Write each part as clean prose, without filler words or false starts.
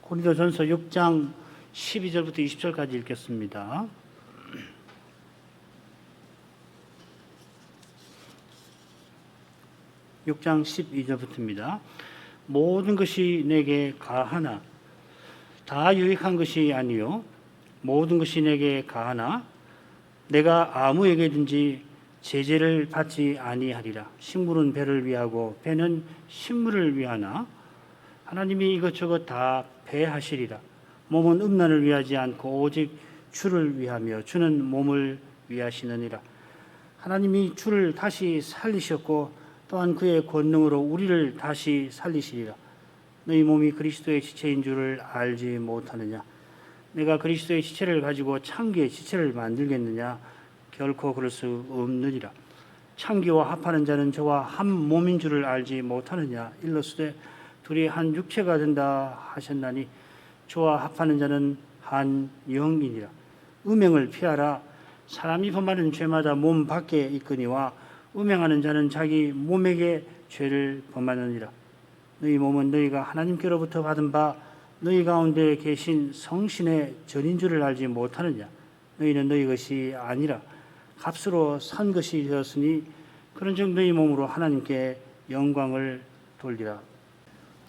고린도전서 6장 12절부터 20절까지 읽겠습니다. (6장 12절부터입니다) 모든 것이 내게 가하나 다 유익한 것이 아니요 모든 것이 내게 가하나 내가 아무에게든지 제재를 받지 아니하리라. 식물은 배를 위하고 배는 식물을 위하나 하나님이 이것저것 다 배하시리라. 몸은 음란을 위하지 않고 오직 주를 위하며 주는 몸을 위하시느니라. 하나님이 주를 다시 살리셨고 또한 그의 권능으로 우리를 다시 살리시리라. 너희 몸이 그리스도의 지체인 줄을 알지 못하느냐? 내가 그리스도의 지체를 가지고 창기의 지체를 만들겠느냐? 결코 그럴 수 없느니라. 창기와 합하는 자는 저와 한 몸인 줄을 알지 못하느냐? 일러스되 둘이 한 육체가 된다 하셨나니 저와 합하는 자는 한 영이니라. 음행을 피하라. 사람이 범하는 죄마다 몸 밖에 있거니와 음행하는 자는 자기 몸에게 죄를 범하느니라. 너희 몸은 너희가 하나님께로부터 받은 바 너희 가운데 계신 성신의 전인 줄을 알지 못하느냐? 너희는 너희 것이 아니라 값으로 산 것이 되었으니 그런즉 너희 몸으로 하나님께 영광을 돌리라.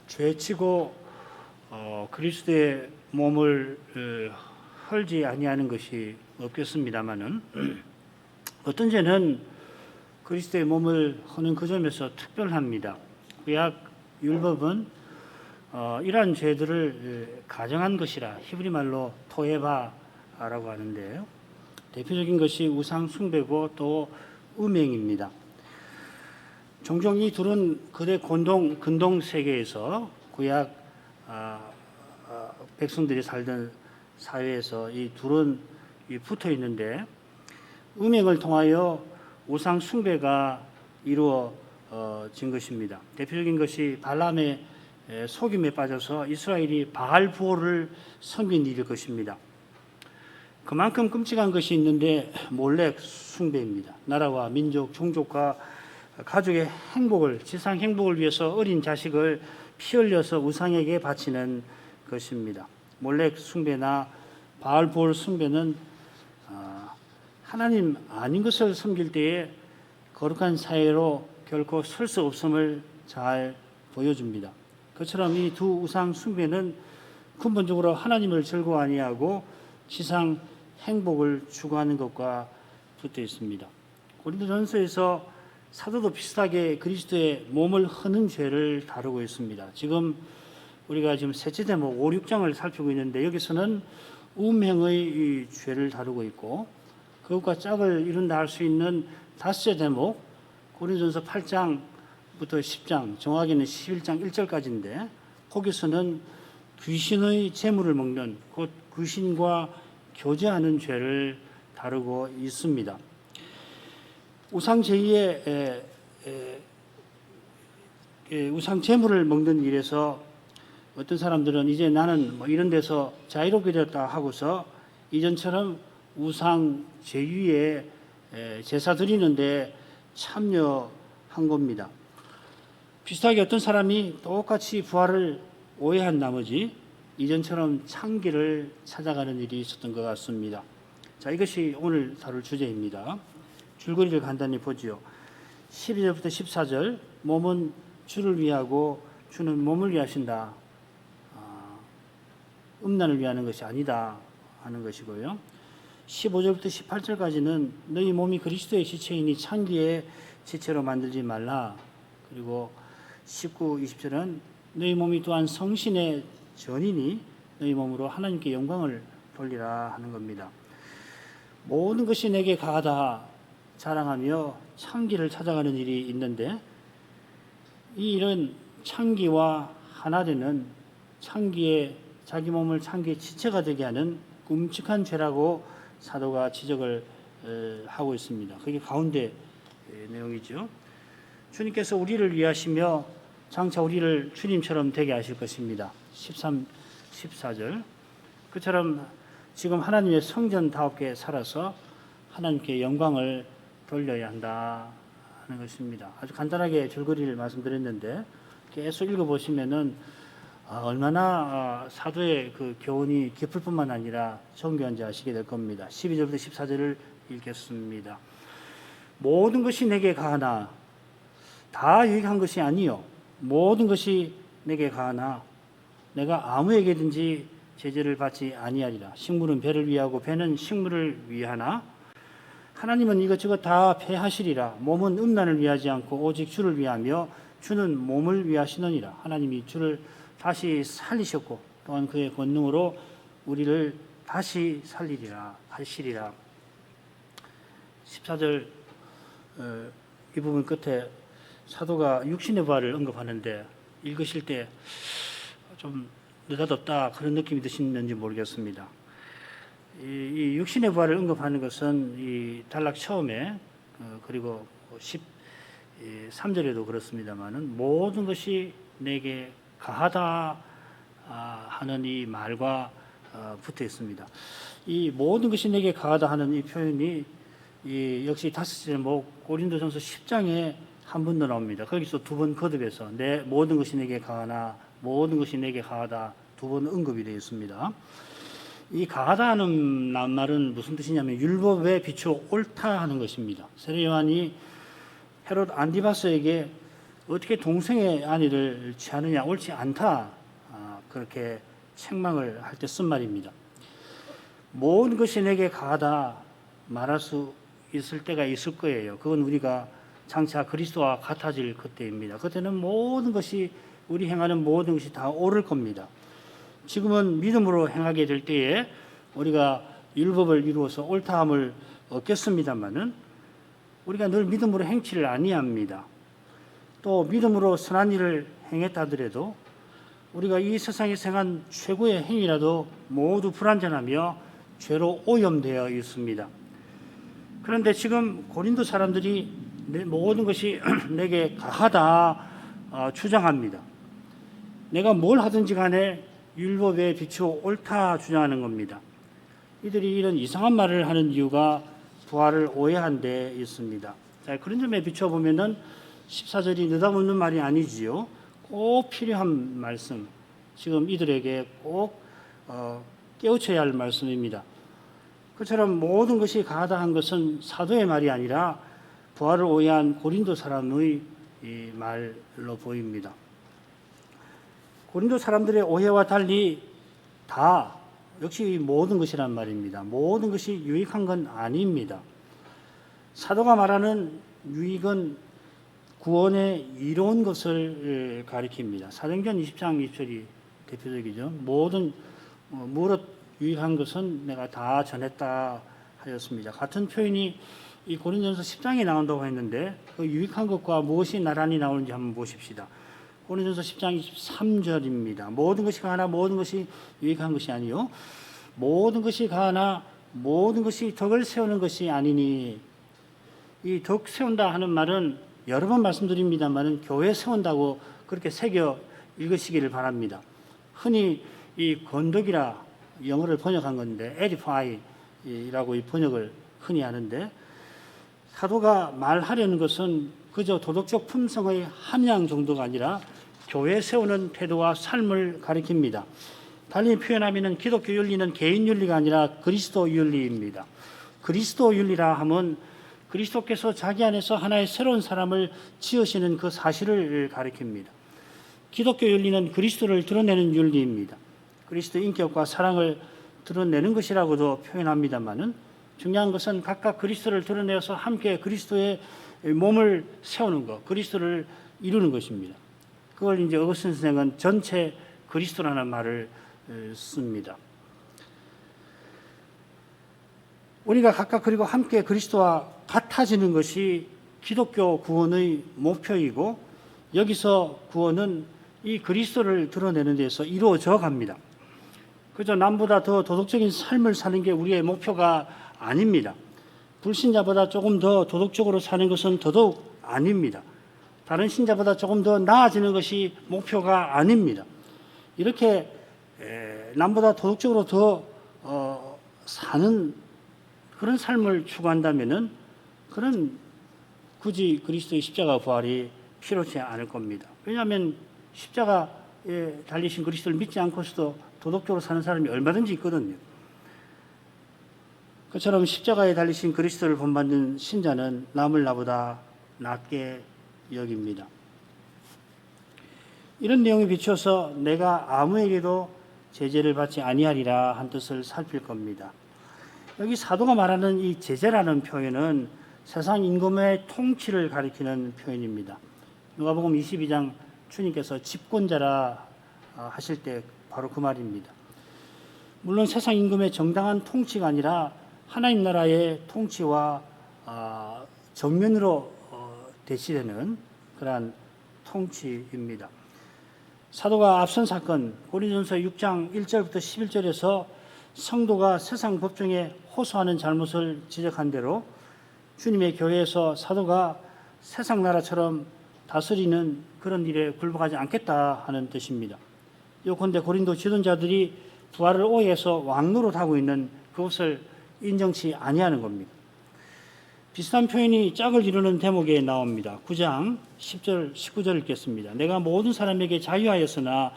죄치고 그리스도의 몸을 헐지 아니하는 것이 없겠습니다마는 어떤 죄는 그리스도의 몸을 허는 그 점에서 특별합니다. 구약 율법은 이러한 죄들을 가정한 것이라 히브리 말로 토에바라고 하는데요. 대표적인 것이 우상 숭배고 또 음행입니다. 종종 이 둘은 그대 근동 세계에서 구약 백성들이 살던 사회에서 이 둘은 붙어 있는데 음행을 통하여 우상 숭배가 이루어진 것입니다. 대표적인 것이 발람의 속임에 빠져서 이스라엘이 바알 부호를 섬긴 일일 것입니다. 그만큼 끔찍한 것이 있는데 몰렉 숭배입니다. 나라와 민족, 종족과 가족의 행복을, 지상 행복을 위해서 어린 자식을 피 흘려서 우상에게 바치는 것입니다. 몰렉 숭배나 바알 부호 숭배는 하나님 아닌 것을 섬길 때에 거룩한 사회로 결코 설 수 없음을 잘 보여줍니다. 그처럼 이 두 우상 숭배는 근본적으로 하나님을 즐거워 아니하고 지상 행복을 추구하는 것과 붙어 있습니다. 고린도전서에서 사도도 비슷하게 그리스도의 몸을 허는 죄를 다루고 있습니다. 우리가 셋째 대목 5, 6장을 살피고 있는데 여기서는 음행의 죄를 다루고 있고 그것과 짝을 이룬다 할 수 있는 다섯째 대목 고린도전서 8장부터 10장 정확히는 11장 1절까지인데 거기서는 귀신의 재물을 먹는 곧 귀신과 교제하는 죄를 다루고 있습니다. 우상 제의의 우상 재물을 먹는 일에서 어떤 사람들은 이제 나는 이런 데서 자유롭게 되었다 하고서 이전처럼 우상 제위에 제사 드리는데 참여한 겁니다. 비슷하게 어떤 사람이 똑같이 부활을 오해한 나머지 이전처럼 창기를 찾아가는 일이 있었던 것 같습니다. 자, 이것이 오늘 다룰 주제입니다. 줄거리를 간단히 보지요. 12절부터 14절 몸은 주를 위하고 주는 몸을 위하신다. 음란을 위하는 것이 아니다 하는 것이고요. 15절부터 18절까지는 너희 몸이 그리스도의 지체이니 창기의 지체로 만들지 말라. 그리고 19, 20절은 너희 몸이 또한 성신의 전이니 너희 몸으로 하나님께 영광을 돌리라 하는 겁니다. 모든 것이 내게 가하다 자랑하며 창기를 찾아가는 일이 있는데 이 일은 창기와 하나 되는 자기 몸을 창기의 지체가 되게 하는 끔찍한 죄라고 사도가 지적을 하고 있습니다. 그게 가운데 내용이죠. 주님께서 우리를 위하시며 장차 우리를 주님처럼 되게 하실 것입니다. 13, 14절 그처럼 지금 하나님의 성전다웠게 살아서 하나님께 영광을 돌려야 한다 하는 것입니다. 아주 간단하게 줄거리를 말씀드렸는데 계속 읽어보시면은 얼마나 사도의 그 교훈이 깊을 뿐만 아니라 정교한지 아시게 될 겁니다. 12절부터 14절을 읽겠습니다. 모든 것이 내게 가하나 다 유익한 것이 아니요 모든 것이 내게 가하나 내가 아무에게든지 제재를 받지 아니하리라. 식물은 배를 위하고 배는 식물을 위하나 하나님은 이것저것 다 폐하시리라. 몸은 음란을 위하지 않고 오직 주를 위하며 주는 몸을 위하시느니라. 하나님이 주를 다시 살리셨고 또한 그의 권능으로 우리를 다시 살리리라 하시리라. 14절 이 부분 끝에 사도가 육신의 부활을 언급하는데 읽으실 때 좀 느닷없다 그런 느낌이 드시는지 모르겠습니다. 이 육신의 부활을 언급하는 것은 이 단락 처음에 그리고 13절에도 그렇습니다만은 모든 것이 내게 가하다 하는 이 말과 붙어 있습니다. 이 모든 것이 내게 가하다 하는 이 표현이 역시 5절 고린도전서 10장에 한 번 더 나옵니다. 거기서 두 번 거듭해서 내 모든 것이 내게 가하나 모든 것이 내게 가하다 두 번 언급이 되어 있습니다. 이 가하다 하는 말은 무슨 뜻이냐면 율법에 비추어 옳다 하는 것입니다. 세례 요한이 헤롯 안디바스에게 어떻게 동생의 아내를 취하느냐 옳지 않다 그렇게 책망을 할 때 쓴 말입니다. 모든 것이 내게 가하다 말할 수 있을 때가 있을 거예요. 그건 우리가 장차 그리스도와 같아질 그때입니다. 그때는 모든 것이 우리 행하는 모든 것이 다 옳을 겁니다. 지금은 믿음으로 행하게 될 때에 우리가 율법을 이루어서 옳다함을 얻겠습니다마는 우리가 늘 믿음으로 행치를 아니합니다. 또 믿음으로 선한 일을 행했다 하더라도 우리가 이 세상에 행한 최고의 행위라도 모두 불완전하며 죄로 오염되어 있습니다. 그런데 지금 고린도 사람들이 모든 것이 내게 가하다 주장합니다. 내가 뭘 하든지 간에 율법에 비추어 옳다 주장하는 겁니다. 이들이 이런 이상한 말을 하는 이유가 부활을 오해한 데 있습니다. 자, 그런 점에 비춰보면은 14절이 느닷없는 말이 아니지요. 꼭 필요한 말씀, 지금 이들에게 꼭 깨우쳐야 할 말씀입니다. 그처럼 모든 것이 가하다 한 것은 사도의 말이 아니라 부활을 오해한 고린도 사람의 이 말로 보입니다. 고린도 사람들의 오해와 달리 다 역시 모든 것이란 말입니다. 모든 것이 유익한 건 아닙니다. 사도가 말하는 유익은 구원에 이로운 것을 가리킵니다. 사도행전 20장 20절이 대표적이죠. 모든 무릇 유익한 것은 내가 다 전했다 하였습니다. 같은 표현이 이 고린도전서 10장에 나온다고 했는데 그 유익한 것과 무엇이 나란히 나오는지 한번 보십시다. 고린도전서 10장 23절입니다. 모든 것이 가하나 모든 것이 유익한 것이 아니요 모든 것이 가하나 모든 것이 덕을 세우는 것이 아니니. 이 덕 세운다 하는 말은 여러 번 말씀드립니다만은 교회 세운다고 그렇게 새겨 읽으시기를 바랍니다. 흔히 이 건덕이라 영어를 번역한 건데 edify라고 이 번역을 흔히 하는데 사도가 말하려는 것은 그저 도덕적 품성의 함량 정도가 아니라 교회 세우는 태도와 삶을 가리킵니다. 달리 표현하면 기독교 윤리는 개인 윤리가 아니라 그리스도 윤리입니다. 그리스도 윤리라 하면 그리스도께서 자기 안에서 하나의 새로운 사람을 지으시는 그 사실을 가리킵니다. 기독교 윤리는 그리스도를 드러내는 윤리입니다. 그리스도의 인격과 사랑을 드러내는 것이라고도 표현합니다만은 중요한 것은 각각 그리스도를 드러내어서 함께 그리스도의 몸을 세우는 것, 그리스도를 이루는 것입니다. 그걸 이제 어거스틴 선생은 전체 그리스도라는 말을 씁니다. 우리가 각각 그리고 함께 그리스도와 같아지는 것이 기독교 구원의 목표이고 여기서 구원은 이 그리스도를 드러내는 데서 이루어져 갑니다. 그저 남보다 더 도덕적인 삶을 사는 게 우리의 목표가 아닙니다. 불신자보다 조금 더 도덕적으로 사는 것은 더더욱 아닙니다. 다른 신자보다 조금 더 나아지는 것이 목표가 아닙니다. 이렇게 남보다 도덕적으로 더 사는 그런 삶을 추구한다면은 그런 굳이 그리스도의 십자가 부활이 필요치 않을 겁니다. 왜냐하면 십자가 십자가에 달리신 그리스도를 믿지 않고서도 도덕적으로 사는 사람이 얼마든지 있거든요. 그처럼 십자가에 달리신 그리스도를 본받는 신자는 남을 나보다 낮게 여깁니다. 이런 내용에 비추어서 내가 아무에게도 제재를 받지 아니하리라 한 뜻을 살필 겁니다. 여기 사도가 말하는 이 제재라는 표현은 세상 임금의 통치를 가리키는 표현입니다. 누가복음 22장 주님께서 집권자라 하실 때 바로 그 말입니다. 물론 세상 임금의 정당한 통치가 아니라 하나님 나라의 통치와 정면으로 대치되는 그러한 통치입니다. 사도가 앞선 사건 고린도전서 6장 1절부터 11절에서 성도가 세상 법정에 호소하는 잘못을 지적한 대로 주님의 교회에서 사도가 세상 나라처럼 다스리는 그런 일에 굴복하지 않겠다 하는 뜻입니다. 요컨대 고린도 지도자들이 부활을 오해해서 왕노릇하고 있는 그것을 인정치 아니하는 겁니다. 비슷한 표현이 짝을 이루는 대목에 나옵니다. 9장 10절 19절 읽겠습니다. 내가 모든 사람에게 자유하였으나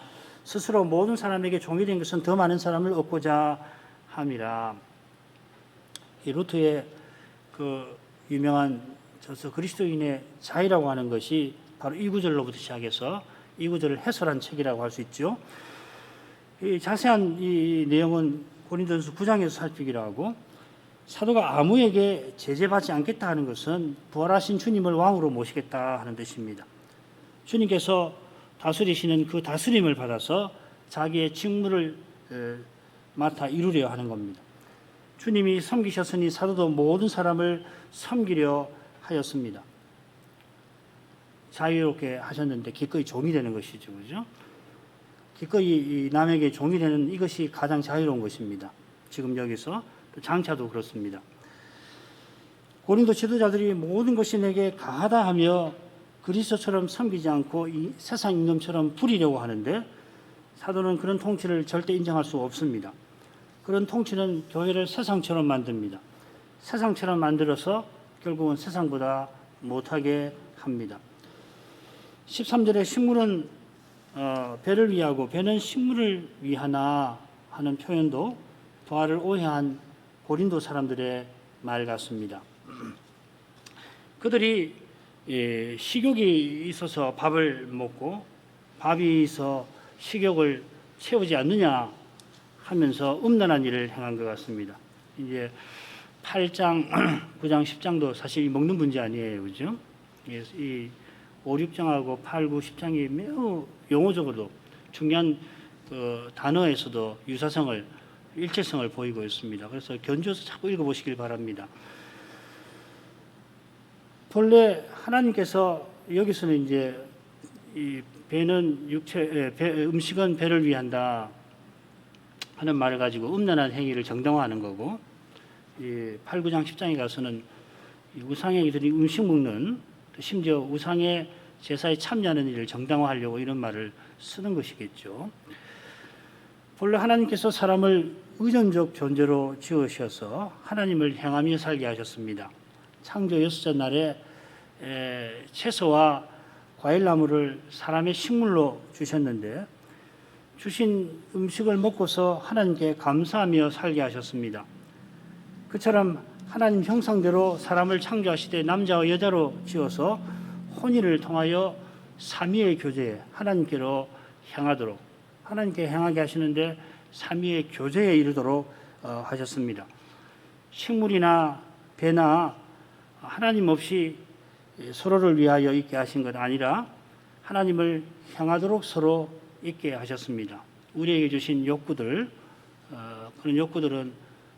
스스로 모든 사람에게 종이 된 것은 더 많은 사람을 얻고자 함이라. 이 루트의 그 유명한 저서 그리스도인의 자유라고 하는 것이 바로 이 구절로부터 시작해서 이 구절을 해설한 책이라고 할 수 있죠. 이 자세한 이 내용은 고린도전서 9장에서 살피기로 하고, 사도가 아무에게 제재받지 않겠다 하는 것은 부활하신 주님을 왕으로 모시겠다 하는 뜻입니다. 주님께서 다스리시는 그 다스림을 받아서 자기의 직무를 맡아 이루려 하는 겁니다. 주님이 섬기셨으니 사도도 모든 사람을 섬기려 하였습니다. 자유롭게 하셨는데 기꺼이 종이 되는 것이죠. 그죠? 기꺼이 남에게 종이 되는 이것이 가장 자유로운 것입니다. 지금 여기서 또 장차도 그렇습니다. 고린도 지도자들이 모든 것이 내게 가하다 하며 그리스도처럼 섬기지 않고 이 세상 임금처럼 부리려고 하는데, 사도는 그런 통치를 절대 인정할 수 없습니다. 그런 통치는 교회를 세상처럼 만듭니다. 세상처럼 만들어서 결국은 세상보다 못하게 합니다. 13절에 식물은 배를 위하고 배는 식물을 위하나 하는 표현도 부활을 오해한 고린도 사람들의 말 같습니다. 그들이 식욕이 있어서 밥을 먹고 밥이 있어 식욕을 채우지 않느냐 하면서 음란한 일을 행한 것 같습니다. 이제 8장, 9장, 10장도 사실 먹는 문제 아니에요. 그죠? 이 5, 6장하고 8, 9, 10장이 매우 용어적으로도 중요한 그 단어에서도 유사성을, 일체성을 보이고 있습니다. 그래서 견주어서 자꾸 읽어보시길 바랍니다. 본래 하나님께서 여기서는 이제 이 배는 음식은 배를 위한다 하는 말을 가지고 음란한 행위를 정당화하는 거고, 이 8, 9장, 10장에 가서는 우상의 이들이 음식 먹는, 심지어 우상의 제사에 참여하는 일을 정당화하려고 이런 말을 쓰는 것이겠죠. 본래 하나님께서 사람을 의존적 존재로 지으셔서 하나님을 향하며 살게 하셨습니다. 창조 6째 날에 채소와 과일나무를 사람의 식물로 주셨는데, 주신 음식을 먹고서 하나님께 감사하며 살게 하셨습니다. 그처럼 하나님 형상대로 사람을 창조하시되 남자와 여자로 지어서 혼인을 통하여 삼위의 교제에 하나님께로 향하도록, 하나님께 향하게 하시는데 삼위의 교제에 이르도록 하셨습니다. 식물이나 배나 하나님 없이 서로를 위하여 있게 하신 것 아니라 하나님을 향하도록 서로 있게 하셨습니다. 우리에게 주신 욕구들, 그런 욕구들은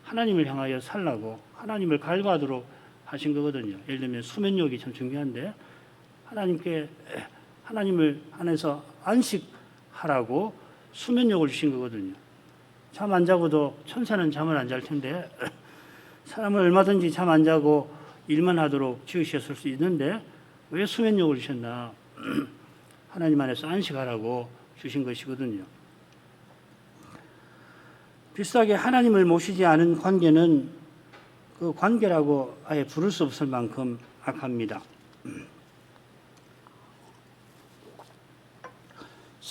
하나님을 향하여 살라고 하나님을 갈구하도록 하신 거거든요. 예를 들면 수면욕이 참 중요한데, 하나님을 안에서 안식하라고 수면욕을 주신 거거든요. 잠 안 자고도 천사는 잠을 안 잘 텐데 사람은 얼마든지 잠 안 자고 일만 하도록 지으셨을 수 있는데 왜 수면욕을 주셨나? 하나님 안에서 안식하라고 주신 것이거든요. 비슷하게 하나님을 모시지 않은 관계는 그 관계라고 아예 부를 수 없을 만큼 악합니다.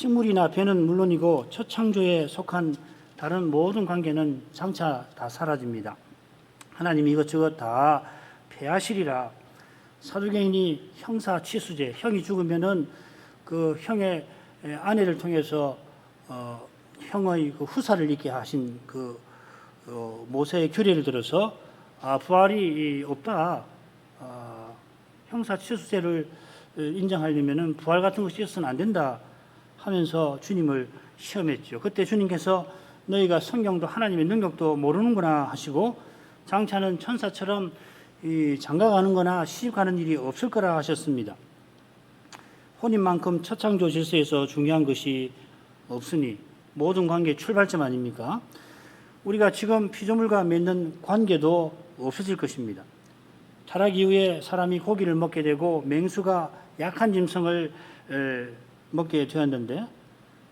식물이나 배는 물론이고 첫 창조에 속한 다른 모든 관계는 장차 다 사라집니다. 하나님이 이것저것 다 폐하시리라. 사도행전이 형사 취수제, 형이 죽으면은 그 형의 아내를 통해서 형의 그 후사를 있게 하신 그 모세의 규례를 들어서 부활이 없다. 형사 취수제를 인정하려면은 부활 같은 것이 있어서는 안 된다 하면서 주님을 시험했죠. 그때 주님께서 너희가 성경도 하나님의 능력도 모르는구나 하시고 장차는 천사처럼 장가가는 거나 시집가는 일이 없을 거라 하셨습니다. 혼인만큼 첫 창조 질서에서 중요한 것이 없으니 모든 관계의 출발점 아닙니까? 우리가 지금 피조물과 맺는 관계도 없어질 것입니다. 타락 이후에 사람이 고기를 먹게 되고 맹수가 약한 짐승을 먹게 되었는데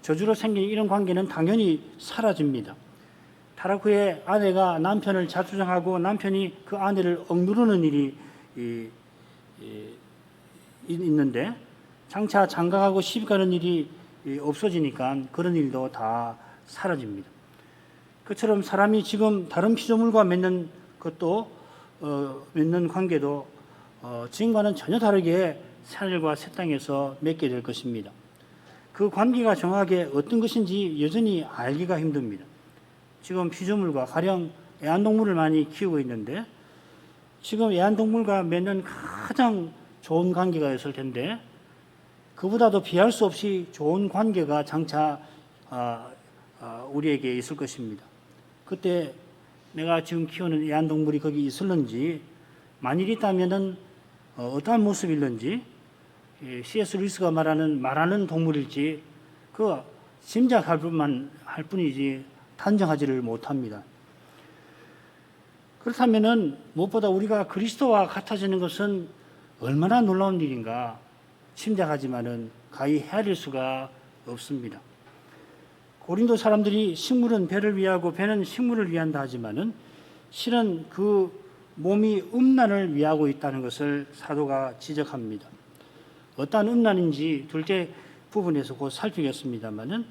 저주로 생긴 이런 관계는 당연히 사라집니다. 타락 후에 아내가 남편을 자주장하고 남편이 그 아내를 억누르는 일이 있는데 장차 장가가고 시집가는 일이 없어지니까 그런 일도 다 사라집니다. 그처럼 사람이 지금 다른 피조물과 맺는 것도 맺는 관계도 지금과는 전혀 다르게 하늘과 새 땅에서 맺게 될 것입니다. 그 관계가 정확하게 어떤 것인지 여전히 알기가 힘듭니다. 지금 피조물과 가령 애완동물을 많이 키우고 있는데 지금 애완동물과 맺는 가장 좋은 관계가 있을 텐데 그보다도 비할 수 없이 좋은 관계가 장차 우리에게 있을 것입니다. 그때 내가 지금 키우는 애완동물이 거기 있을런지 만일 있다면은 어떠한 모습일런지 C.S. 루이스가 말하는 동물일지 그 짐작할 뿐이지 단정하지를 못합니다. 그렇다면은 무엇보다 우리가 그리스도와 같아지는 것은 얼마나 놀라운 일인가 짐작하지만은 가히 헤아릴 수가 없습니다. 고린도 사람들이 식물은 배를 위하고 배는 식물을 위한다 하지만은 실은 그 몸이 음란을 위하고 있다는 것을 사도가 지적합니다. 어떠한 음란인지 둘째 부분에서 곧 살피겠습니다만은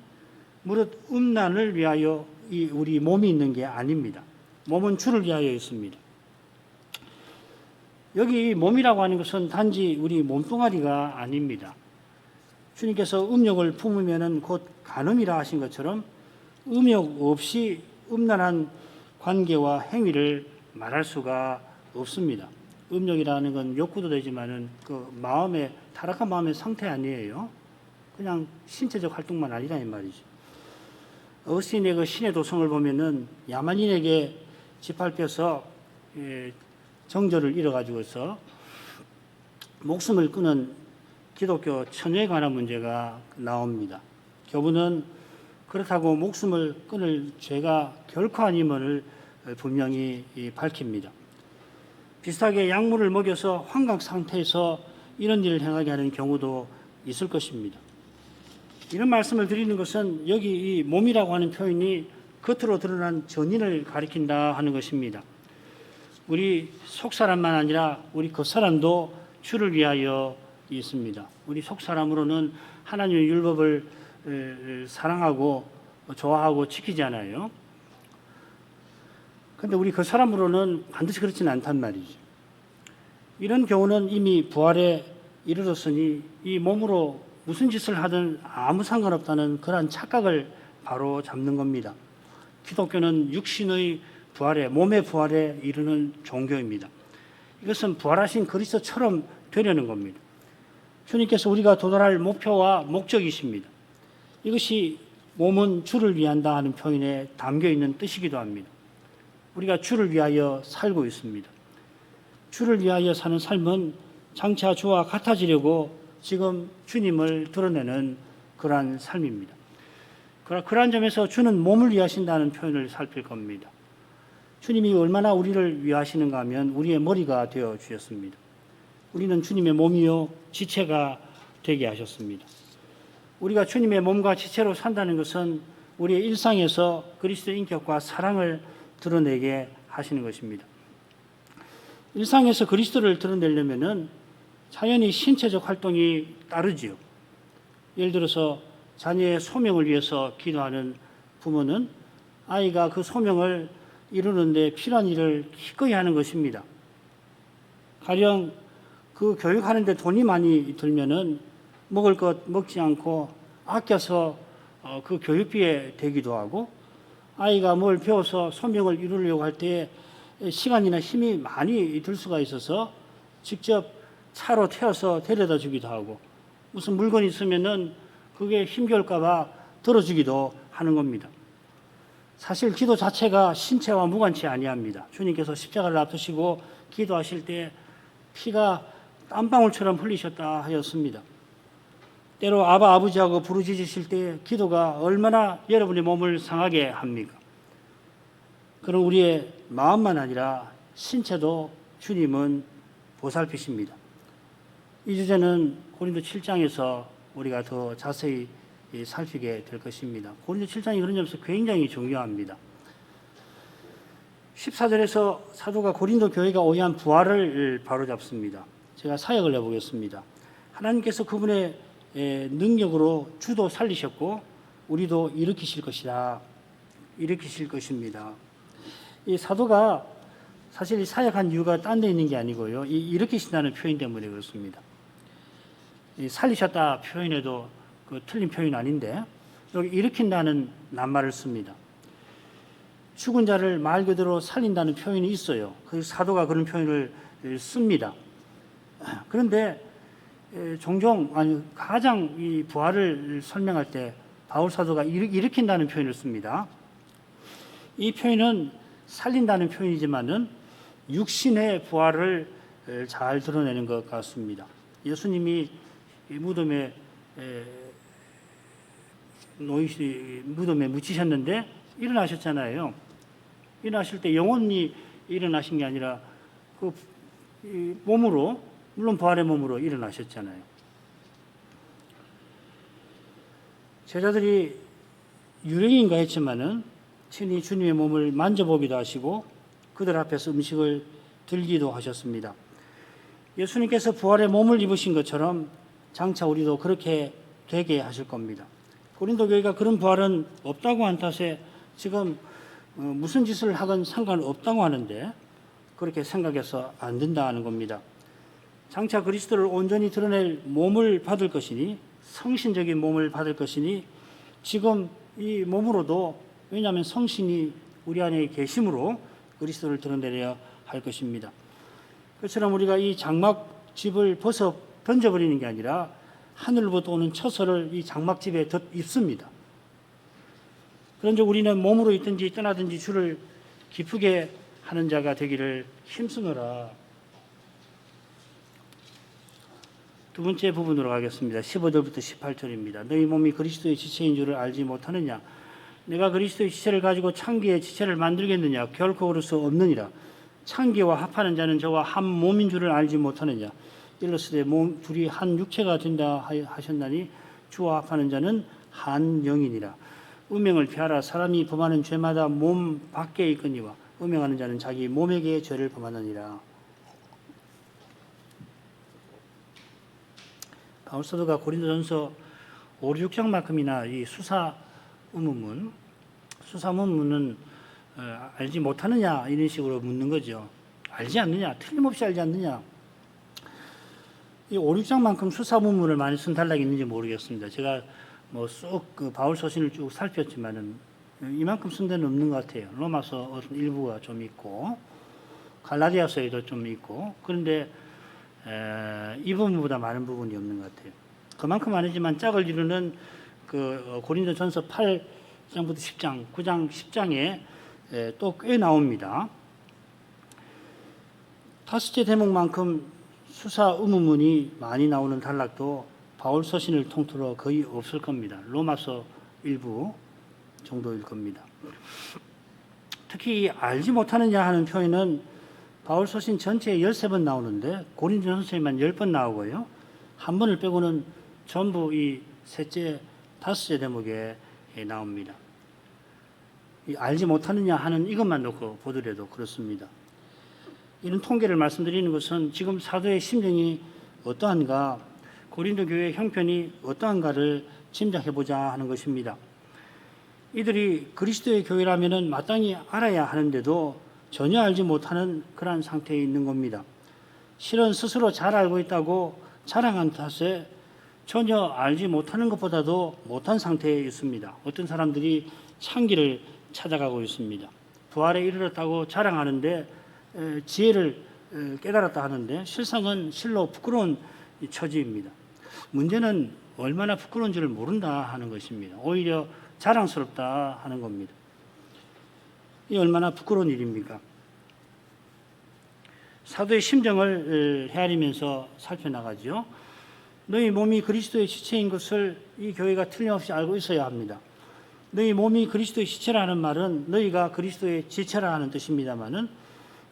무릇 음란을 위하여 우리 몸이 있는 게 아닙니다. 몸은 주를 위하여 있습니다. 여기 몸이라고 하는 것은 단지 우리 몸뚱아리가 아닙니다. 주님께서 음욕을 품으면은 곧 간음이라 하신 것처럼 음욕 없이 음란한 관계와 행위를 말할 수가 없습니다. 음욕이라는 건 욕구도 되지만은 그 마음의 타락한 마음의 상태 아니에요. 그냥 신체적 활동만 아니라 이 말이죠. 어스틴의 그 신의 도성을 보면은 야만인에게 짓밟혀서 정절을 잃어가지고서 목숨을 끊은 기독교 처녀에 관한 문제가 나옵니다. 교부는 그렇다고 목숨을 끊을 죄가 결코 아님을 분명히 밝힙니다. 비슷하게 약물을 먹여서 환각 상태에서 이런 일을 행하게 하는 경우도 있을 것입니다. 이런 말씀을 드리는 것은 여기 이 몸이라고 하는 표현이 겉으로 드러난 전인을 가리킨다 하는 것입니다. 우리 속사람만 아니라 우리 겉사람도 주를 위하여 있습니다. 우리 속사람으로는 하나님의 율법을 사랑하고 좋아하고 지키잖아요. 그런데 우리 겉사람으로는 반드시 그렇지는 않단 말이죠. 이런 경우는 이미 부활에 이르렀으니 이 몸으로 무슨 짓을 하든 아무 상관없다는 그러한 착각을 바로 잡는 겁니다. 기독교는 육신의 부활에, 몸의 부활에 이르는 종교입니다. 이것은 부활하신 그리스도처럼 되려는 겁니다. 주님께서 우리가 도달할 목표와 목적이십니다. 이것이 몸은 주를 위한다 하는 표현에 담겨 있는 뜻이기도 합니다. 우리가 주를 위하여 살고 있습니다. 주를 위하여 사는 삶은 장차 주와 같아지려고 지금 주님을 드러내는 그러한 삶입니다. 그러한 점에서 주는 몸을 위하신다는 표현을 살필 겁니다. 주님이 얼마나 우리를 위하시는가 하면 우리의 머리가 되어 주셨습니다. 우리는 주님의 몸이요 지체가 되게 하셨습니다. 우리가 주님의 몸과 지체로 산다는 것은 우리의 일상에서 그리스도의 인격과 사랑을 드러내게 하시는 것입니다. 일상에서 그리스도를 드러내려면은 자연히 신체적 활동이 따르지요. 예를 들어서 자녀의 소명을 위해서 기도하는 부모는 아이가 그 소명을 이루는데 필요한 일을 기꺼이 하는 것입니다. 가령 그 교육하는데 돈이 많이 들면은 먹을 것 먹지 않고 아껴서 그 교육비에 대기도 하고, 아이가 뭘 배워서 소명을 이루려고 할 때 시간이나 힘이 많이 들 수가 있어서 직접 차로 태워서 데려다 주기도 하고, 무슨 물건이 있으면은 그게 힘겨울까봐 들어주기도 하는 겁니다. 사실 기도 자체가 신체와 무관치 아니합니다. 주님께서 십자가를 앞두시고 기도하실 때 피가 땀방울처럼 흘리셨다 하였습니다. 때로 아바 아버지하고 부르짖으실 때 기도가 얼마나 여러분의 몸을 상하게 합니까? 그럼 우리의 마음만 아니라 신체도 주님은 보살피십니다. 이 주제는 고린도 7장에서 우리가 더 자세히 살피게 될 것입니다. 고린도 7장이 그런 점에서 굉장히 중요합니다. 14절에서 사도가 고린도 교회가 오해한 부활을 바로잡습니다. 제가 사역을 해보겠습니다. 하나님께서 그분의 능력으로 주도 살리셨고 우리도 일으키실 것이다. 일으키실 것입니다. 이 사도가 사실 사역한 이유가 딴 데 있는 게 아니고요. 이 일으키신다는 표현 때문에 그렇습니다. 이 살리셨다 표현에도 그 틀린 표현 아닌데 여기 일으킨다는 낱말을 씁니다. 죽은 자를 말 그대로 살린다는 표현이 있어요. 그 사도가 그런 표현을 씁니다. 그런데 종종 가장 이 부활을 설명할 때 바울 사도가 일으킨다는 표현을 씁니다. 이 표현은 살린다는 표현이지만은 육신의 부활을 잘 드러내는 것 같습니다. 예수님이 무덤에 묻히셨는데 일어나셨잖아요. 일어나실 때 영혼이 일어나신 게 아니라 그 몸으로, 물론 부활의 몸으로 일어나셨잖아요. 제자들이 유령인가 했지만은 친히 주님의 몸을 만져보기도 하시고 그들 앞에서 음식을 들기도 하셨습니다. 예수님께서 부활의 몸을 입으신 것처럼 장차 우리도 그렇게 되게 하실 겁니다. 고린도 교회가 그런 부활은 없다고 한 탓에 지금 무슨 짓을 하건 상관없다고 하는데 그렇게 생각해서 안 된다는 겁니다. 장차 그리스도를 온전히 드러낼 몸을 받을 것이니, 성신적인 몸을 받을 것이니 지금 이 몸으로도, 왜냐하면 성신이 우리 안에 계심으로 그리스도를 드러내려 할 것입니다. 그처럼 우리가 이 장막집을 벗어 던져버리는 게 아니라 하늘로부터 오는 처소를 이 장막집에 입습니다. 그런즉 우리는 몸으로 있든지 떠나든지 주를 기쁘게 하는 자가 되기를 힘쓰노라. 두 번째 부분으로 가겠습니다. 15절부터 18절입니다. 너희 몸이 그리스도의 지체인 줄을 알지 못하느냐? 내가 그리스도의 지체를 가지고 창기의 지체를 만들겠느냐? 결코 그럴 수 없느니라. 창기와 합하는 자는 저와 한 몸인 줄을 알지 못하느냐? 일러스되 몸 둘이 한 육체가 된다 하셨나니 주와 합하는 자는 한 영이니라. 음행을 피하라. 사람이 범하는 죄마다 몸 밖에 있거니와 음행하는 자는 자기 몸에게 죄를 범하느니라. 바울 사도가 고린도전서 5, 6장만큼이나 이 수사 의문문은 알지 못하느냐 이런 식으로 묻는 거죠. 알지 않느냐? 틀림없이 알지 않느냐? 이 5, 6장만큼 수사 의문문을 많이 쓴 단락이 있는지 모르겠습니다. 제가 쏙 그 바울 서신을 쭉 살폈지만은 이만큼 쓴 데는 없는 것 같아요. 로마서 어떤 일부가 좀 있고 갈라디아서에도 좀 있고, 그런데 이 부분보다 많은 부분이 없는 것 같아요. 그만큼 아니지만 짝을 이루는 그 고린도전서 8장부터 10장, 9장, 10장에 또 꽤 나옵니다. 다섯째 대목만큼 수사 의문문이 많이 나오는 단락도 바울 서신을 통틀어 거의 없을 겁니다. 로마서 일부 정도일 겁니다. 특히 알지 못하느냐 하는 표현은 바울 서신 전체에 13번 나오는데 고린도전서에만 10번 나오고요. 한 번을 빼고는 전부 이 셋째, 다섯째 대목에 나옵니다. 이 알지 못하느냐 하는 이것만 놓고 보더라도 그렇습니다. 이런 통계를 말씀드리는 것은 지금 사도의 심정이 어떠한가, 고린도 교회의 형편이 어떠한가를 짐작해보자 하는 것입니다. 이들이 그리스도의 교회라면 마땅히 알아야 하는데도 전혀 알지 못하는 그러한 상태에 있는 겁니다. 실은 스스로 잘 알고 있다고 자랑한 탓에 전혀 알지 못하는 것보다도 못한 상태에 있습니다. 어떤 사람들이 창기를 찾아가고 있습니다. 부활에 이르렀다고 자랑하는데 지혜를 깨달았다 하는데 실상은 실로 부끄러운 처지입니다. 문제는 얼마나 부끄러운지를 모른다 하는 것입니다. 오히려 자랑스럽다 하는 겁니다. 이 얼마나 부끄러운 일입니까? 사도의 심정을 헤아리면서 살펴나가죠. 너희 몸이 그리스도의 지체인 것을 이 교회가 틀림없이 알고 있어야 합니다. 너희 몸이 그리스도의 지체라는 말은 너희가 그리스도의 지체라 하는 뜻입니다마는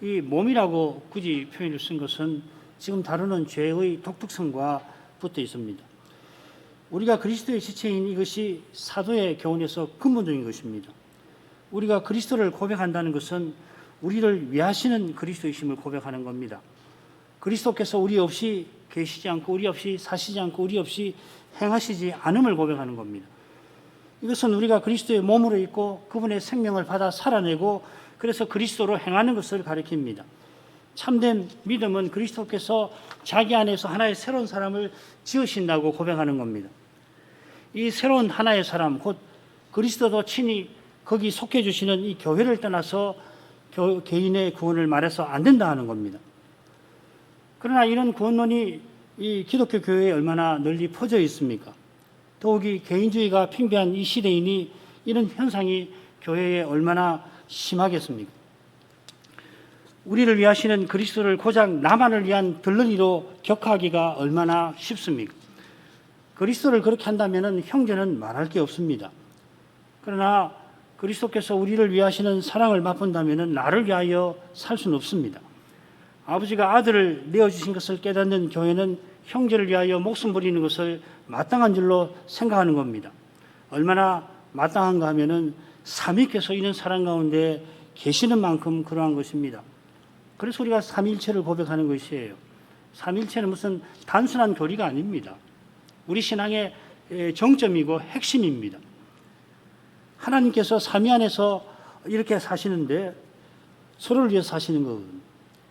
이 몸이라고 굳이 표현을 쓴 것은 지금 다루는 죄의 독특성과 붙어 있습니다. 우리가 그리스도의 지체인 이것이 사도의 교훈에서 근본적인 것입니다. 우리가 그리스도를 고백한다는 것은 우리를 위하시는 그리스도이심을 고백하는 겁니다. 그리스도께서 우리 없이 계시지 않고 우리 없이 사시지 않고 우리 없이 행하시지 않음을 고백하는 겁니다. 이것은 우리가 그리스도의 몸으로 있고 그분의 생명을 받아 살아내고 그래서 그리스도로 행하는 것을 가리킵니다. 참된 믿음은 그리스도께서 자기 안에서 하나의 새로운 사람을 지으신다고 고백하는 겁니다. 이 새로운 하나의 사람, 곧 그리스도도 친히 거기 속해 주시는 이 교회를 떠나서 개인의 구원을 말해서 안 된다 하는 겁니다. 그러나 이런 구원론이 이 기독교 교회에 얼마나 널리 퍼져 있습니까? 더욱이 개인주의가 팽배한 이 시대이니 이런 현상이 교회에 얼마나 심하겠습니까? 우리를 위하시는 그리스도를 고작 나만을 위한 들러리로 격하기가 얼마나 쉽습니까? 그리스도를 그렇게 한다면 형제는 말할 게 없습니다. 그러나 그리스도께서 우리를 위하시는 사랑을 맛본다면 나를 위하여 살 수는 없습니다. 아버지가 아들을 내어주신 것을 깨닫는 교회는 형제를 위하여 목숨 버리는 것을 마땅한 줄로 생각하는 겁니다. 얼마나 마땅한가 하면은 삼위께서 이런 사랑 가운데 계시는 만큼 그러한 것입니다. 그래서 우리가 삼위일체를 고백하는 것이에요. 삼위일체는 무슨 단순한 교리가 아닙니다. 우리 신앙의 정점이고 핵심입니다. 하나님께서 삼위 안에서 이렇게 사시는데 서로를 위해서 사시는 거거든요.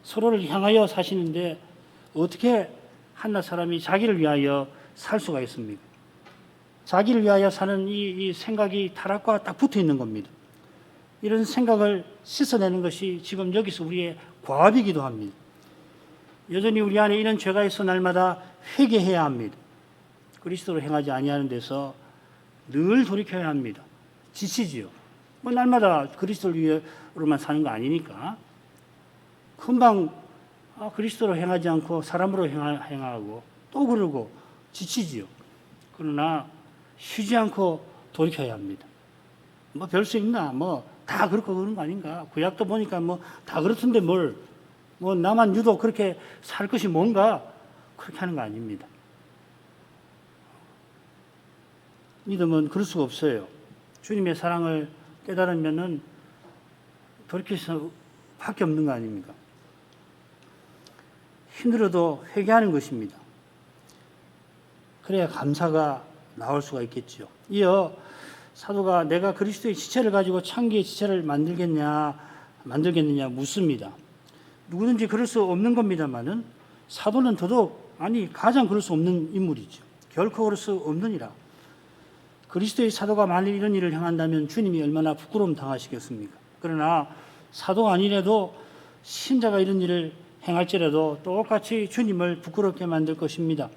서로를 향하여 사시는데 어떻게 한낱 사람이 자기를 위하여 살 수가 있습니까? 자기를 위하여 사는 이 생각이 타락과 딱 붙어 있는 겁니다. 이런 생각을 씻어내는 것이 지금 여기서 우리의 과업이기도 합니다. 여전히 우리 안에 이런 죄가 있어 날마다 회개해야 합니다. 그리스도로 행하지 아니하는 데서 늘 돌이켜야 합니다. 지치지요. 뭐 날마다 그리스도를 위해로만 사는 거 아니니까. 금방 그리스도로 행하지 않고 사람으로 행하고 또 그러고 지치지요. 그러나 쉬지 않고 돌이켜야 합니다. 뭐 별 수 있나? 뭐 다 그렇고 그런 거 아닌가? 구약도 보니까 뭐 다 그렇던데 뭘? 뭐 나만 유독 그렇게 살 것이 뭔가? 그렇게 하는 거 아닙니다. 믿음은 그럴 수가 없어요. 주님의 사랑을 깨달으면은 돌이킬 수밖에 없는 거 아닙니까? 힘들어도 회개하는 것입니다. 그래야 감사가 나올 수가 있겠죠. 이어 사도가 내가 그리스도의 지체를 가지고 창기의 지체를 만들겠느냐 묻습니다. 누구든지 그럴 수 없는 겁니다만은 사도는 더더욱 가장 그럴 수 없는 인물이죠. 결코 그럴 수 없느니라. 그리스도의 사도가 만일 이런 일을 행한다면 주님이 얼마나 부끄러움 당하시겠습니까? 그러나 사도가 아니라도 신자가 이런 일을 행할지라도 똑같이 주님을 부끄럽게 만들 것입니다.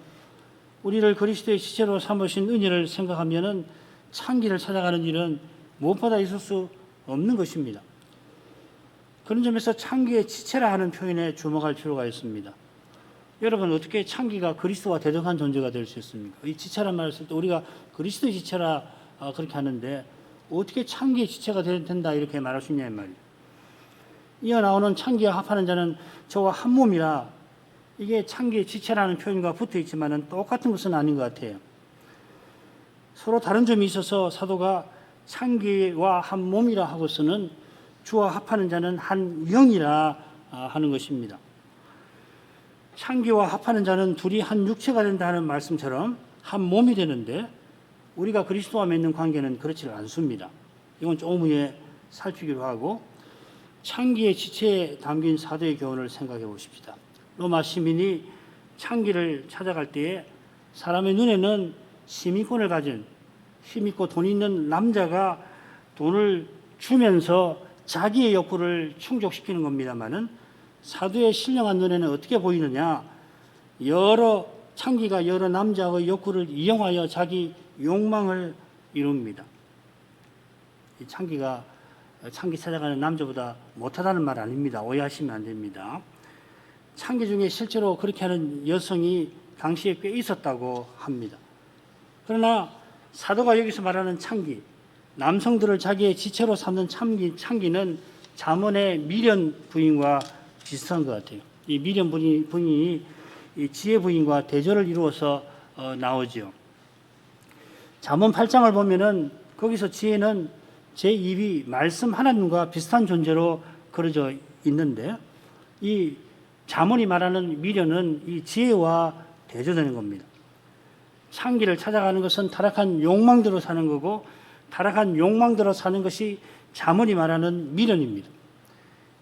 우리를 그리스도의 지체로 삼으신 은혜를 생각하면은 창기를 찾아가는 일은 무엇보다 있을 수 없는 것입니다. 그런 점에서 창기의 지체라 하는 표현에 주목할 필요가 있습니다. 여러분, 어떻게 창기가 그리스도와 대등한 존재가 될 수 있습니까? 이 지체란 말을 쓸 때 우리가 그리스도의 지체라 그렇게 하는데 어떻게 창기의 지체가 된다 이렇게 말할 수 있냐 이 말이에요. 이어 나오는 창기와 합하는 자는 저와 한 몸이라, 이게 창기의 지체라는 표현과 붙어 있지만은 똑같은 것은 아닌 것 같아요. 서로 다른 점이 있어서 사도가 창기와 한 몸이라 하고서는 주와 합하는 자는 한 영이라 하는 것입니다. 창기와 합하는 자는 둘이 한 육체가 된다는 말씀처럼 한 몸이 되는데 우리가 그리스도와 맺는 관계는 그렇지 않습니다. 이건 조금 후에 살피기로 하고, 창기의 지체에 담긴 사도의 교훈을 생각해 보십시다. 로마 시민이 창기를 찾아갈 때에 사람의 눈에는 시민권을 가진 힘있고 돈 있는 남자가 돈을 주면서 자기의 욕구를 충족시키는 겁니다마는, 사도의 신령한 눈에는 어떻게 보이느냐? 창기가 여러 남자의 욕구를 이용하여 자기 욕망을 이룹니다. 이 창기 찾아가는 남자보다 못하다는 말 아닙니다. 오해하시면 안 됩니다. 창기 중에 실제로 그렇게 하는 여성이 당시에 꽤 있었다고 합니다. 그러나 사도가 여기서 말하는 창기, 남성들을 자기의 지체로 삼는 창기는 잠언의 미련 부인과 비슷한 것 같아요. 이 미련 부인이 이 지혜 부인과 대조를 이루어서 나오죠. 잠언 8장을 보면은 거기서 지혜는 제2위 말씀 하나님과 비슷한 존재로 그려져 있는데, 이 잠언이 말하는 미련은 이 지혜와 대조되는 겁니다. 창기를 찾아가는 것은 타락한 욕망대로 사는 거고, 타락한 욕망대로 사는 것이 잠언이 말하는 미련입니다.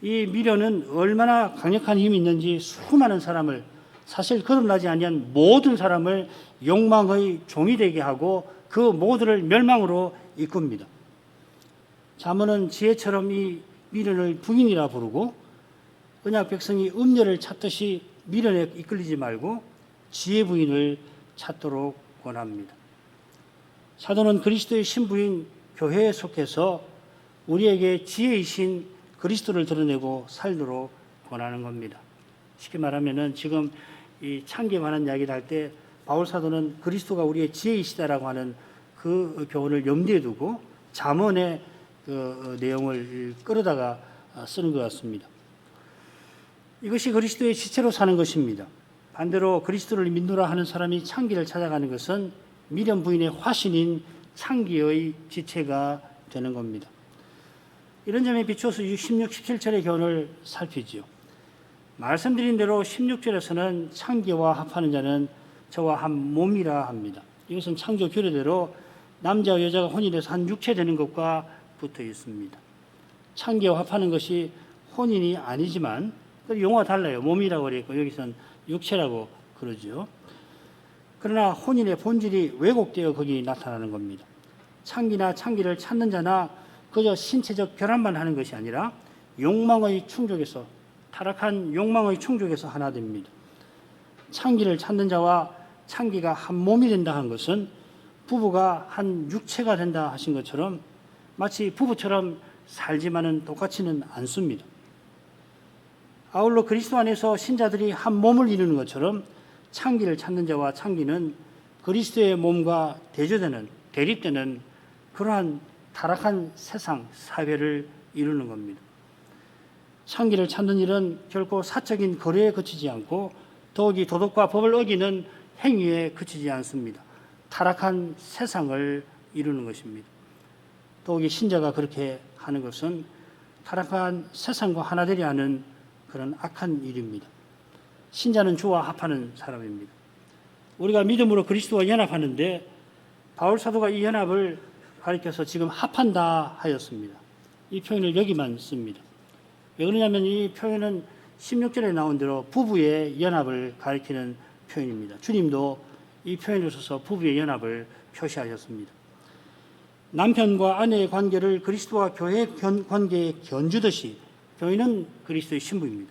이 미련은 얼마나 강력한 힘이 있는지 수많은 사람을, 사실 거듭나지 아니한 모든 사람을 욕망의 종이 되게 하고 그 모두를 멸망으로 이끕니다. 잠언은 지혜처럼 이 미련을 부인이라 부르고, 언약 백성이 음녀를 찾듯이 미련에 이끌리지 말고 지혜 부인을 찾도록 권합니다. 사도는 그리스도의 신부인 교회에 속해서 우리에게 지혜이신 그리스도를 드러내고 살도록 권하는 겁니다. 쉽게 말하면은 지금 이 창기에 관한 이야기를 할 때 바울 사도는 그리스도가 우리의 지혜이시다라고 하는 그 교훈을 염두에 두고 잠언의 그 내용을 끌어다가 쓰는 것 같습니다. 이것이 그리스도의 지체로 사는 것입니다. 반대로 그리스도를 믿노라 하는 사람이 창기를 찾아가는 것은 미련 부인의 화신인 창기의 지체가 되는 겁니다. 이런 점에 비추어서 16, 17절의 교훈을 살피죠. 말씀드린 대로 16절에서는 창기와 합하는 자는 저와 한 몸이라 합니다. 이것은 창조 규례대로 남자와 여자가 혼인해서 한 육체 되는 것과 붙어 있습니다. 창기와 합하는 것이 혼인이 아니지만 용어가 달라요. 몸이라고 그랬고 여기서는 육체라고 그러죠. 그러나 혼인의 본질이 왜곡되어 거기 나타나는 겁니다. 창기나 창기를 찾는 자나 그저 신체적 결합만 하는 것이 아니라 욕망의 충족에서, 타락한 욕망의 충족에서 하나 됩니다. 창기를 찾는 자와 창기가 한 몸이 된다 한 것은 부부가 한 육체가 된다 하신 것처럼 마치 부부처럼 살지만은 똑같지는 않습니다. 아울러 그리스도 안에서 신자들이 한 몸을 이루는 것처럼 창기를 찾는 자와 창기는 그리스도의 몸과 대립되는 그러한 타락한 세상, 사회를 이루는 겁니다. 창기를 찾는 일은 결코 사적인 거래에 그치지 않고 더욱이 도덕과 법을 어기는 행위에 그치지 않습니다. 타락한 세상을 이루는 것입니다. 더욱이 신자가 그렇게 하는 것은 타락한 세상과 하나 되려 하는 그런 악한 일입니다. 신자는 주와 합하는 사람입니다. 우리가 믿음으로 그리스도와 연합하는데 바울 사도가 이 연합을 가리켜서 지금 합한다 하였습니다. 이 표현을 여기만 씁니다. 왜 그러냐면 이 표현은 16절에 나온 대로 부부의 연합을 가리키는 표현입니다. 주님도 이 표현을 써서 부부의 연합을 표시하셨습니다. 남편과 아내의 관계를 그리스도와 교회의 관계에 견주듯이 교회는 그리스도의 신부입니다.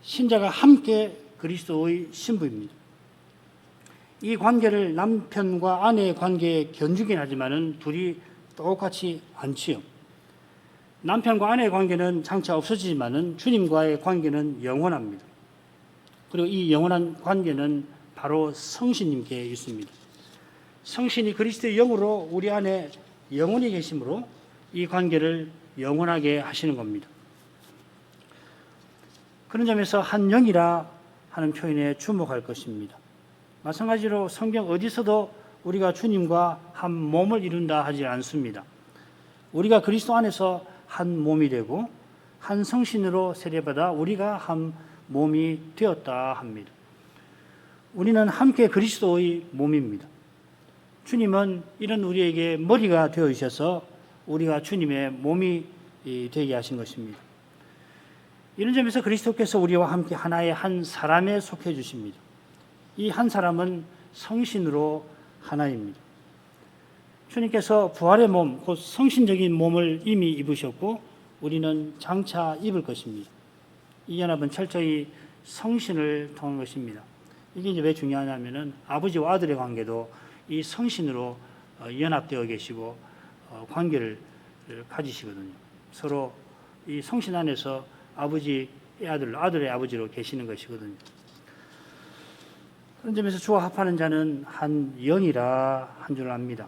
신자가 함께 그리스도의 신부입니다. 이 관계를 남편과 아내의 관계에 견주긴 하지만은 둘이 똑같이 않지요. 남편과 아내의 관계는 장차 없어지지만은 주님과의 관계는 영원합니다. 그리고 이 영원한 관계는 바로 성신님께 있습니다. 성신이 그리스도의 영으로 우리 안에 영원히 계심으로 이 관계를 영원하게 하시는 겁니다. 그런 점에서 한 영이라 하는 표현에 주목할 것입니다. 마찬가지로 성경 어디서도 우리가 주님과 한 몸을 이룬다 하지 않습니다. 우리가 그리스도 안에서 한 몸이 되고 한 성신으로 세례받아 우리가 한 몸이 되었다 합니다. 우리는 함께 그리스도의 몸입니다. 주님은 이런 우리에게 머리가 되어 주셔서 우리가 주님의 몸이 되게 하신 것입니다. 이런 점에서 그리스도께서 우리와 함께 하나의 한 사람에 속해 주십니다. 이 한 사람은 성신으로 하나입니다. 주님께서 부활의 몸, 곧 성신적인 몸을 이미 입으셨고 우리는 장차 입을 것입니다. 이 연합은 철저히 성신을 통한 것입니다. 이게 이제 왜 중요하냐면은 아버지와 아들의 관계도 이 성신으로 연합되어 계시고 관계를 가지시거든요. 서로 이 성신 안에서 아버지의 아들, 아들의 아버지로 계시는 것이거든요. 그런 점에서 주와 합하는 자는 한 영이라 한 줄 압니다.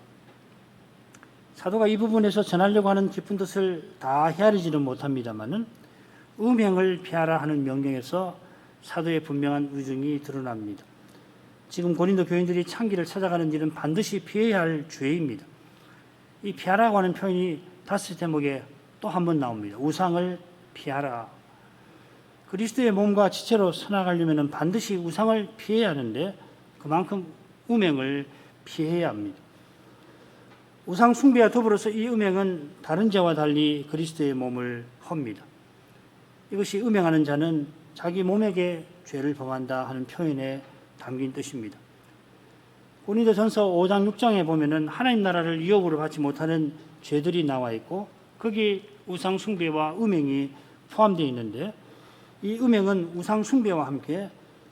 사도가 이 부분에서 전하려고 하는 깊은 뜻을 다 헤아리지는 못합니다만은 음행을 피하라 하는 명령에서 사도의 분명한 의중이 드러납니다. 지금 고린도 교인들이 창기를 찾아가는 일은 반드시 피해야 할 죄입니다. 이 피하라고 하는 표현이 다섯 대목에 또 한 번 나옵니다. 우상을 피하라. 그리스도의 몸과 지체로 서나가려면 반드시 우상을 피해야 하는데 그만큼 음행을 피해야 합니다. 우상 숭배와 더불어서 이 음행은 다른 죄와 달리 그리스도의 몸을 헙니다. 이것이 음행하는 자는 자기 몸에게 죄를 범한다 하는 표현에 담긴 뜻입니다. 고린도전서 5장 6장에 보면은 하나님 나라를 유업으로 받지 못하는 죄들이 나와 있고 거기 우상 숭배와 음행이 포함되어 있는데 이 음행은 우상 숭배와 함께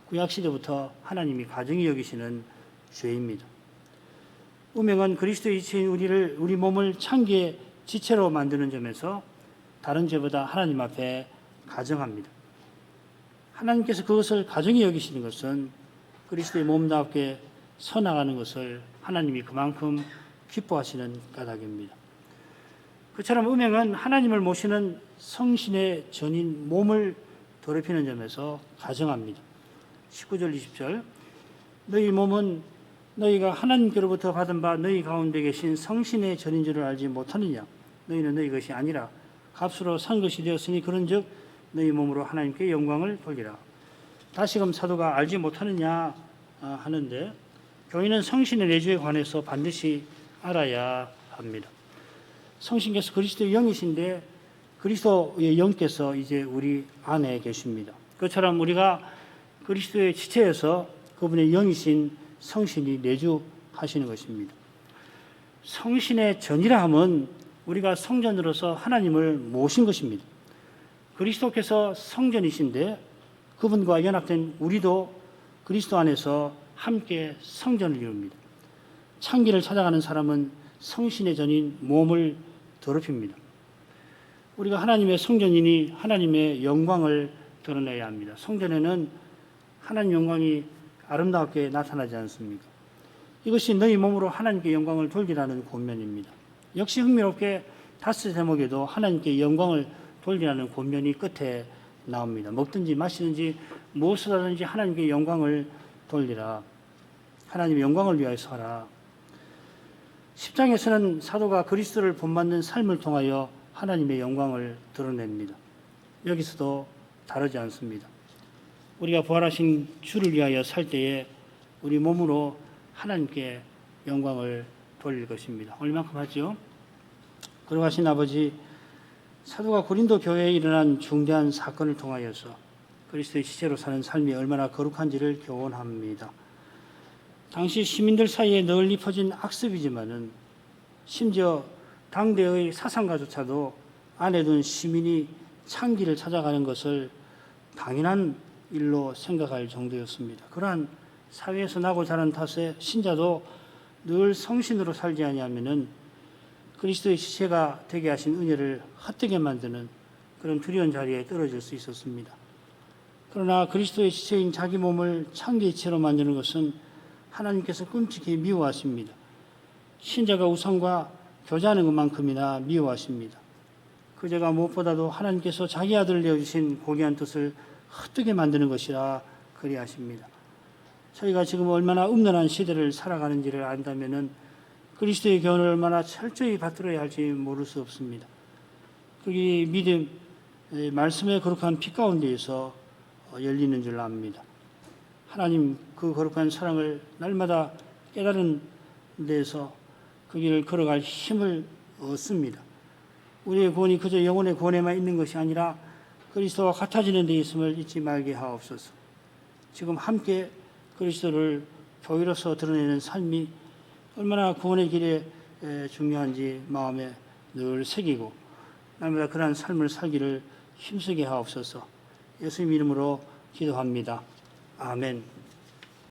구약 시대부터 하나님이 가증히 여기시는 죄입니다. 음행은 그리스도의 지체인 우리 몸을 창기의 지체로 만드는 점에서 다른 죄보다 하나님 앞에 가증합니다. 하나님께서 그것을 가증히 여기시는 것은 그리스도의 몸답게 서나가는 것을 하나님이 그만큼 기뻐하시는 까닭입니다. 그처럼 음행은 하나님을 모시는 성신의 전인 몸을 더럽히는 점에서 가증합니다. 19절 20절 너희 몸은 너희가 하나님께로부터 받은 바 너희 가운데 계신 성신의 전인 줄을 알지 못하느냐. 너희는 너희 것이 아니라 값으로 산 것이 되었으니 그런즉 너희 몸으로 하나님께 영광을 돌리라. 다시금 사도가 알지 못하느냐 하는데 교인은 성신의 내주에 관해서 반드시 알아야 합니다. 성신께서 그리스도의 영이신데 그리스도의 영께서 이제 우리 안에 계십니다. 그처럼 우리가 그리스도의 지체에서 그분의 영이신 성신이 내주하시는 것입니다. 성신의 전이라 함은 우리가 성전으로서 하나님을 모신 것입니다. 그리스도께서 성전이신데 그분과 연합된 우리도 그리스도 안에서 함께 성전을 이룹니다. 창기를 찾아가는 사람은 성신의 전인 몸을 더럽힙니다. 우리가 하나님의 성전이니 하나님의 영광을 드러내야 합니다. 성전에는 하나님 영광이 아름답게 나타나지 않습니까? 이것이 너희 몸으로 하나님께 영광을 돌리라는 권면입니다. 역시 흥미롭게 다스 제목에도 하나님께 영광을 돌리라는 권면이 끝에 나옵니다. 먹든지 마시든지 무엇을 하든지 하나님께 영광을 돌리라. 하나님의 영광을 위하여서 하라. 10장에서는 사도가 그리스도를 본받는 삶을 통하여 하나님의 영광을 드러냅니다. 여기서도 다르지 않습니다. 우리가 부활하신 주를 위하여 살 때에 우리 몸으로 하나님께 영광을 돌릴 것입니다. 얼마큼 하죠? 걸어가신 아버지, 사도가 고린도 교회에 일어난 중대한 사건을 통하여서 그리스도의 지체로 사는 삶이 얼마나 거룩한지를 교훈합니다. 당시 시민들 사이에 널리 퍼진 악습이지만은 심지어 당대의 사상가조차도 안에 둔 시민이 창기를 찾아가는 것을 당연한 일로 생각할 정도였습니다. 그러한 사회에서 나고 자란 탓에 신자도 늘 성신으로 살지 아니하면은 그리스도의 지체가 되게 하신 은혜를 헛되게 만드는 그런 두려운 자리에 떨어질 수 있었습니다. 그러나 그리스도의 지체인 자기 몸을 창기의 지체로 만드는 것은 하나님께서 끔찍히 미워하십니다. 신자가 우상과 교제하는 것만큼이나 미워하십니다. 그 죄가 무엇보다도 하나님께서 자기 아들을 내어주신 고귀한 뜻을 헛되게 만드는 것이라 그리하십니다. 저희가 지금 얼마나 음란한 시대를 살아가는지를 안다면은 그리스도의 교훈을 얼마나 철저히 받들어야 할지 모를 수 없습니다. 그게 믿음, 말씀의 거룩한 피 가운데에서 열리는 줄 압니다. 하나님 그 거룩한 사랑을 날마다 깨달은 데서 그 길을 걸어갈 힘을 얻습니다. 우리의 구원이 그저 영혼의 구원에만 있는 것이 아니라 그리스도와 같아지는 데 있음을 잊지 말게 하옵소서. 지금 함께 그리스도를 교회로서 드러내는 삶이 얼마나 구원의 길에 중요한지 마음에 늘 새기고 날마다 그러한 삶을 살기를 힘쓰게 하옵소서. 예수님 이름으로 기도합니다. 아멘.